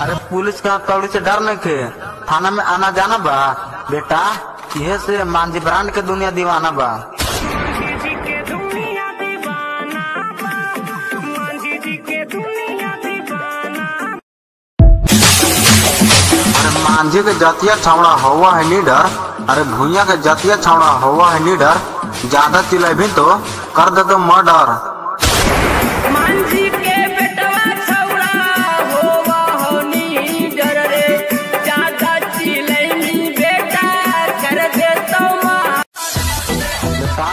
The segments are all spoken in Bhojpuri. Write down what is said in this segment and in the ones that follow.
अरे पुलिस का कौड़ी से डर नहीं खे, थाना में आना जाना बा बेटा, यह से मांझी ब्रांड के दुनिया दीवाना बा। अरे मांझी के जातिया छावड़ा हुआ है लीडर, अरे भूया के जातिया छावड़ा हुआ है लीडर, ज्यादा चिल्लाई भी तो कर दे तो मर्डर। मांझी के बेटवा छौड़ा होवा हो लीडर रे, ज्यादा चिल्लाई बेटा कर दे तो बेटा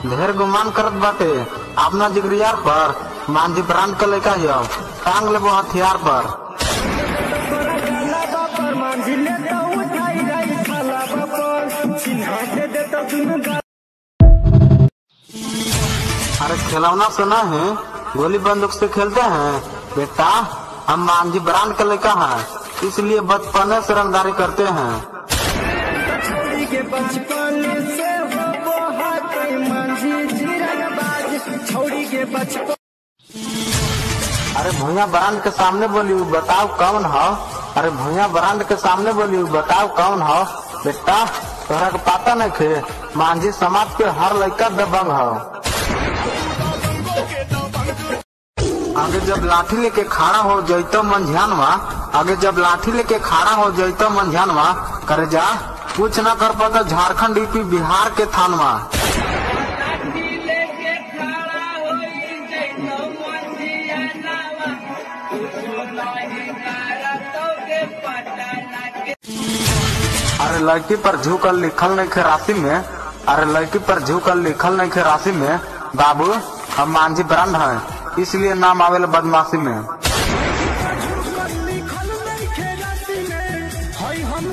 ढेर गुमान करत बाटे अपना जिगरियार पर, मांझी ब्रांड का लेकर जाओ टांग ले वो हथियार पर। अरे खिलौना सुना है गोली बंदूक से खेलते हैं बेटा, हम मांझी ब्रांड का लेकर हैं, इसलिए बचपन से रंगदारी करते हैं। अरे भूया ब्रांड के सामने बोली बताओ कौन हो, अरे भूया ब्रांड के सामने बोली बताओ कौन हो बेटा, तोहरा के पता नहीं खे मांझी समाज के हर लड़का दबंग हो। आगे जब लाठी लेके खड़ा हो जैतो मंझानवा, आगे जब लाठी लेके खड़ा हो जैतो मंझानवा, करे जा कुछ न कर पाता झारखंड यूपी बिहार के थानवा। अरे लड़की पर झुकल लिखल नहीं खे राशि में, अरे लड़की पर झुकल लिखल नहीं खे राशि में, बाबू हम मांझी ब्रांड हैं इसलिए नाम आवेला बदमाशी में। हम